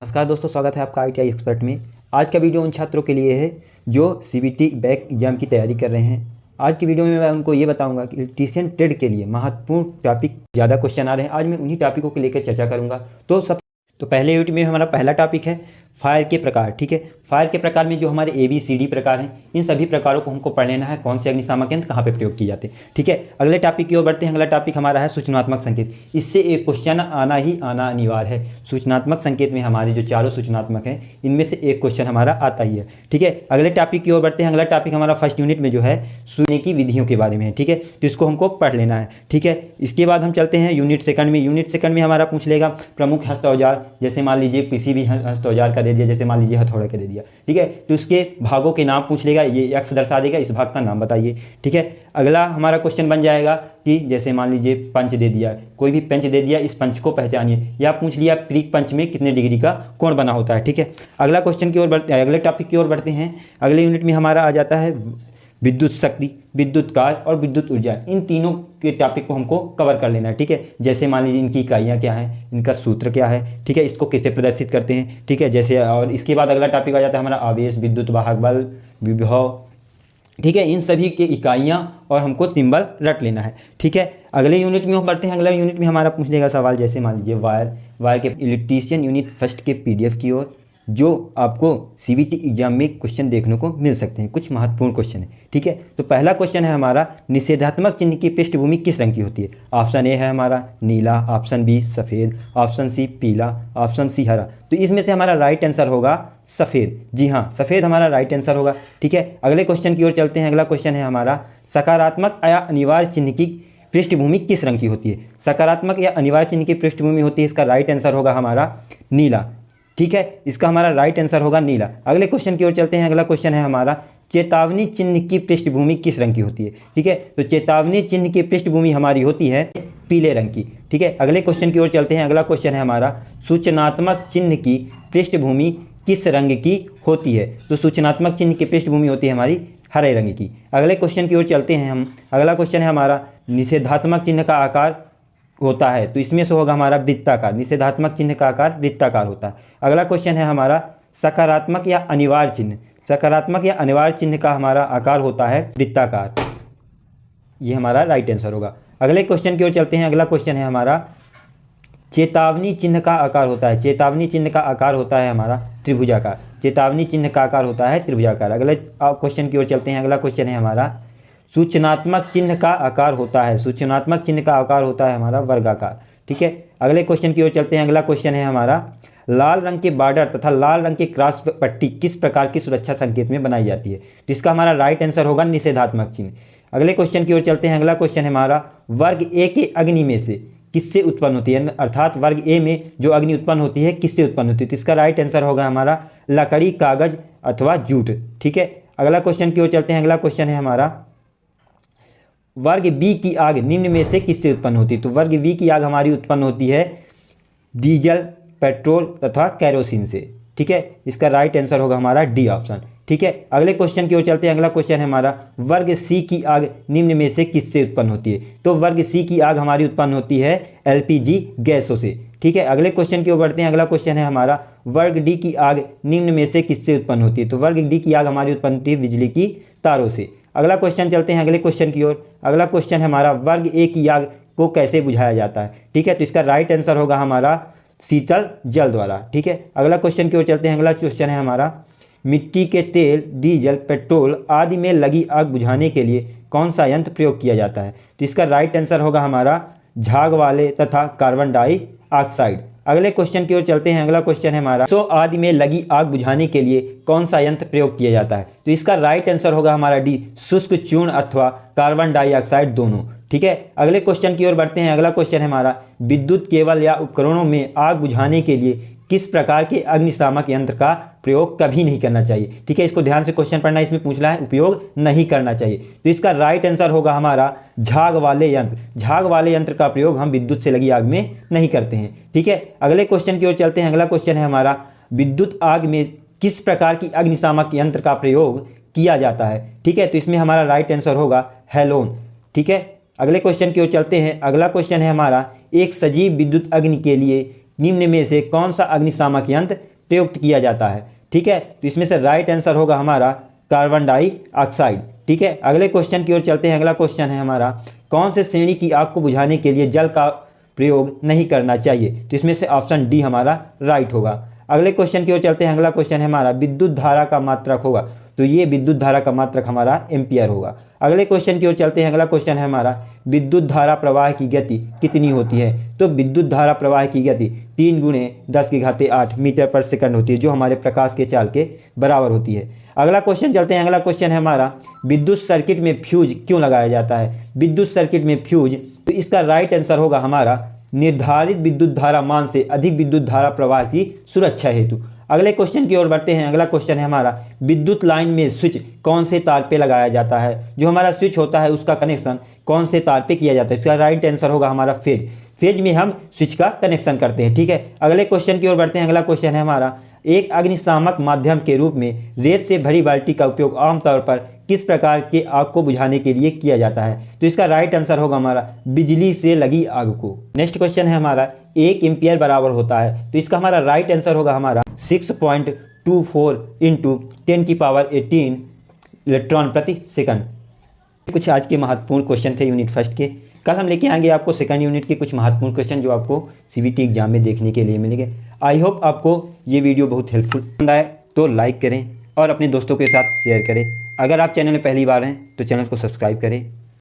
नमस्कार दोस्तों, स्वागत है आपका ITI एक्सपर्ट में। आज का वीडियो उन छात्रों के लिए है जो CBT बैक एग्जाम की तैयारी कर रहे हैं। आज की वीडियो में मैं उनको ये बताऊंगा कि इलेक्ट्रीशियन ट्रेड के लिए महत्वपूर्ण टॉपिक ज़्यादा क्वेश्चन आ रहे हैं। आज मैं उन्हीं टॉपिकों को लेकर चर्चा करूंगा। तो पहले यूनिट में हमारा पहला टॉपिक है फायर के प्रकार। ठीक है, फायर के प्रकार में जो हमारे ABCD प्रकार हैं, इन सभी प्रकारों को हमको पढ़ लेना है। कौन से अग्निशामक यंत्र कहाँ पे प्रयोग किए जाते हैं। ठीक है, अगले टॉपिक की ओर बढ़ते हैं। अगला टॉपिक हमारा है सूचनात्मक संकेत। इससे एक क्वेश्चन आना अनिवार्य है। सूचनात्मक संकेत में हमारे जो चारों सूचनात्मक हैं, इनमें से एक क्वेश्चन हमारा आता ही है। ठीक है, अगले टॉपिक की ओर बढ़ते हैं। अगला टॉपिक हमारा फर्स्ट यूनिट में जो है सुनने की विधियों के बारे में है। ठीक है, तो इसको हमको पढ़ लेना है। ठीक है, इसके बाद हम चलते हैं यूनिट सेकंड में। यूनिट सेकंड में हमारा पूछ लेगा प्रमुख हस्त औजार। जैसे मान लीजिए किसी भी हस्त औजार का दे दिया, जैसे मान लीजिए हथौड़ा का दे दिया। ठीक है, तो उसके भागों के नाम पूछ लेगा, ये एक्स दर्शा देगा, इस भाग का नाम बताइए। ठीक है, अगला हमारा क्वेश्चन बन जाएगा कि जैसे मान लीजिए पंच दे दिया, कोई भी पंच दे दिया, इस पंच को पहचानिए। या पूछ लिया प्रीक पंच में कितने डिग्री का कोण बना होता है। ठीक है, अगला क्वेश्चन की ओर बढ़ते हैं, अगले टॉपिक की ओर बढ़ते हैं। अगले यूनिट में हमारा आ जाता है विद्युत शक्ति, विद्युत कार्य और विद्युत ऊर्जा। इन तीनों के टॉपिक को हमको कवर कर लेना है। ठीक है, जैसे मान लीजिए इनकी इकाइयाँ क्या हैं, इनका सूत्र क्या है। ठीक है, इसको कैसे प्रदर्शित करते हैं। ठीक है, जैसे और इसके बाद अगला टॉपिक आ जाता है हमारा आवेश, विद्युत वाहक बल, विभव। ठीक है, इन सभी के इकाइयाँ और हमको सिंबल रट लेना है। ठीक है, अगले यूनिट में हम बढ़ते हैं। अगले यूनिट में हमारा पूछ लेगा सवाल, जैसे मान लीजिए वायर के इलेक्ट्रीशियन यूनिट फर्स्ट के PDF की ओर, जो आपको CBT एग्जाम में क्वेश्चन देखने को मिल सकते हैं। कुछ महत्वपूर्ण क्वेश्चन है। ठीक है, तो पहला क्वेश्चन है हमारा निषेधात्मक चिन्ह की पृष्ठभूमि किस रंग की होती है। ऑप्शन ए है हमारा नीला, ऑप्शन बी सफ़ेद, ऑप्शन सी पीला, ऑप्शन सी हरा। तो इसमें से हमारा राइट आंसर होगा सफ़ेद। जी हाँ, सफ़ेद हमारा राइट आंसर होगा। ठीक है, अगले क्वेश्चन की ओर चलते हैं। अगला क्वेश्चन है हमारा सकारात्मक या अनिवार्य चिन्ह की पृष्ठभूमि किस रंग की होती है। सकारात्मक या अनिवार्य चिन्ह की पृष्ठभूमि होती है, इसका राइट आंसर होगा हमारा नीला। ठीक है, इसका हमारा राइट आंसर होगा नीला। अगले क्वेश्चन की ओर चलते हैं। अगला क्वेश्चन है हमारा चेतावनी चिन्ह की पृष्ठभूमि किस रंग की होती है। ठीक है, तो चेतावनी चिन्ह की पृष्ठभूमि हमारी होती है पीले रंग की। ठीक है, अगले क्वेश्चन की ओर चलते हैं। अगला क्वेश्चन है हमारा सूचनात्मक चिन्ह की पृष्ठभूमि किस रंग की होती है। तो सूचनात्मक चिन्ह की पृष्ठभूमि होती है हमारी हरे रंग की। अगले क्वेश्चन की ओर चलते हैं हम। अगला क्वेश्चन है हमारा निषेधात्मक चिन्ह का आकार होता है, तो इसमें से होगा हमारा वृत्ताकार। निषेधात्मक चिन्ह का आकार वृत्ताकार होता है। अगला क्वेश्चन है हमारा सकारात्मक या अनिवार्य चिन्ह। सकारात्मक या अनिवार्य चिन्ह का हमारा आकार होता है वृत्ताकार। ये हमारा राइट आंसर होगा। अगले क्वेश्चन की ओर चलते हैं। अगला क्वेश्चन है हमारा चेतावनी चिन्ह का आकार होता है। चेतावनी चिन्ह का आकार होता है हमारा त्रिभुजाकार। चेतावनी चिन्ह का आकार होता है त्रिभुजाकार। अगले क्वेश्चन की ओर चलते हैं। अगला क्वेश्चन है हमारा सूचनात्मक चिन्ह का आकार होता है। सूचनात्मक चिन्ह का आकार होता है हमारा वर्गाकार। ठीक है, अगले क्वेश्चन की ओर चलते हैं। अगला क्वेश्चन है हमारा लाल रंग के बॉर्डर तथा लाल रंग के क्रॉस पट्टी किस प्रकार की सुरक्षा संकेत में बनाई जाती है। तो इसका हमारा राइट आंसर होगा निषेधात्मक चिन्ह। अगले क्वेश्चन की ओर चलते हैं। अगला क्वेश्चन है हमारा वर्ग A के अग्नि में से किससे उत्पन्न होती है, अर्थात वर्ग A में जो अग्नि उत्पन्न होती है किससे उत्पन्न होती है। तो इसका राइट आंसर होगा हमारा लकड़ी, कागज अथवा जूट। ठीक है, अगला क्वेश्चन की ओर चलते हैं। अगला क्वेश्चन है हमारा वर्ग B की आग निम्न में से किससे उत्पन्न होती है। तो वर्ग B की आग हमारी उत्पन्न होती है डीजल, पेट्रोल तथा कैरोसिन से। ठीक है, इसका राइट आंसर होगा हमारा डी ऑप्शन। ठीक है, अगले क्वेश्चन की ओर चलते हैं। अगला क्वेश्चन है हमारा वर्ग C की आग निम्न में से किससे उत्पन्न होती है। तो वर्ग C की आग हमारी उत्पन्न होती है LPG गैसों से। ठीक है, अगले क्वेश्चन की ओर बढ़ते हैं। अगला क्वेश्चन है हमारा वर्ग D की आग निम्न में से किससे उत्पन्न होती है। तो वर्ग D की आग हमारी उत्पन्न होती है बिजली की तारों से। अगला क्वेश्चन चलते हैं अगले क्वेश्चन की ओर। अगला क्वेश्चन है हमारा वर्ग A की आग को कैसे बुझाया जाता है। ठीक है, तो इसका राइट आंसर होगा हमारा शीतल जल द्वारा। ठीक है, अगला क्वेश्चन की ओर चलते हैं। अगला क्वेश्चन है हमारा मिट्टी के तेल, डीजल, पेट्रोल आदि में लगी आग बुझाने के लिए कौन सा यंत्र प्रयोग किया जाता है। तो इसका राइट आंसर होगा हमारा झाग वाले तथा कार्बन डाइऑक्साइड। अगले क्वेश्चन की ओर चलते हैं। अगला क्वेश्चन है हमारा सो आदि में लगी आग बुझाने के लिए कौन सा यंत्र प्रयोग किया जाता है। तो इसका राइट आंसर होगा हमारा डी, शुष्क चूर्ण अथवा कार्बन डाइऑक्साइड दोनों। ठीक है, अगले क्वेश्चन की ओर बढ़ते हैं। अगला क्वेश्चन है हमारा विद्युत केबल या उपकरणों में आग बुझाने के लिए किस प्रकार के अग्निशामक यंत्र का प्रयोग कभी नहीं करना चाहिए। ठीक है, इसको ध्यान से क्वेश्चन पढ़ना, इसमें पूछ रहा है उपयोग नहीं करना चाहिए। तो इसका राइट आंसर होगा हमारा झाग वाले यंत्र। झाग वाले यंत्र का प्रयोग हम विद्युत से लगी आग में नहीं करते हैं। ठीक है, अगले क्वेश्चन की ओर चलते हैं। अगला क्वेश्चन है हमारा विद्युत आग में किस प्रकार की अग्निशामक यंत्र का प्रयोग किया जाता है। ठीक है, तो इसमें हमारा राइट आंसर होगा हेलोन। ठीक है, अगले क्वेश्चन की ओर चलते हैं। अगला क्वेश्चन है हमारा एक सजीव विद्युत अग्नि के लिए निम्न में से कौन सा अग्निशामक यंत्र प्रयुक्त किया जाता है। ठीक है, तो इसमें से राइट आंसर होगा हमारा कार्बन डाइऑक्साइड। ठीक है, अगले क्वेश्चन की ओर चलते हैं। अगला क्वेश्चन है हमारा, कौन से श्रेणी की आग को बुझाने के लिए जल का प्रयोग नहीं करना चाहिए। तो इसमें से ऑप्शन डी हमारा राइट होगा। अगले क्वेश्चन की ओर चलते हैं। अगला क्वेश्चन है हमारा, विद्युत धारा का मात्रक होगा। तो ये विद्युत धारा का मात्रक हमारा एम्पियर होगा। अगले क्वेश्चन की ओर चलते हैं। अगला क्वेश्चन है हमारा, विद्युत धारा प्रवाह की गति कितनी होती है। तो विद्युत धारा प्रवाह की गति 3 × 10⁸ मीटर पर सेकंड होती है, जो हमारे प्रकाश के चाल के बराबर होती है। अगला क्वेश्चन चलते हैं। अगला क्वेश्चन है हमारा, विद्युत सर्किट में फ्यूज क्यों लगाया जाता है। विद्युत सर्किट में फ्यूज, तो इसका राइट आंसर होगा हमारा निर्धारित विद्युत धारा मान से अधिक विद्युत धारा प्रवाह की सुरक्षा हेतु। अगले क्वेश्चन की ओर बढ़ते हैं। अगला क्वेश्चन है हमारा, विद्युत लाइन में स्विच कौन से तार पे लगाया जाता है। जो हमारा स्विच होता है उसका कनेक्शन कौन से तार पे किया जाता है। इसका राइट आंसर होगा हमारा फेज। फेज में हम स्विच का कनेक्शन करते हैं। ठीक है, अगले क्वेश्चन की ओर बढ़ते हैं। अगला क्वेश्चन है हमारा, एक अग्निशामक माध्यम के रूप में रेत से भरी बाल्टी का उपयोग आमतौर पर किस प्रकार के आग को बुझाने के लिए किया जाता है। तो इसका राइट आंसर होगा हमारा बिजली से लगी आग को। नेक्स्ट क्वेश्चन है हमारा, 1 एम्पियर बराबर होता है। तो इसका हमारा राइट आंसर होगा हमारा 6.24 × 10⁻18 इलेक्ट्रॉन प्रति सेकंड। कुछ आज के महत्वपूर्ण क्वेश्चन थे यूनिट फर्स्ट के। कल हम लेके आएंगे आपको सेकंड यूनिट के कुछ महत्वपूर्ण क्वेश्चन जो आपको सीबीटी एग्जाम में देखने के लिए मिलेंगे। आई होप आपको ये वीडियो बहुत हेल्पफुल पसंद आए तो लाइक करें और अपने दोस्तों के साथ शेयर करें। अगर आप चैनल में पहली बार हैं तो चैनल को सब्सक्राइब करें।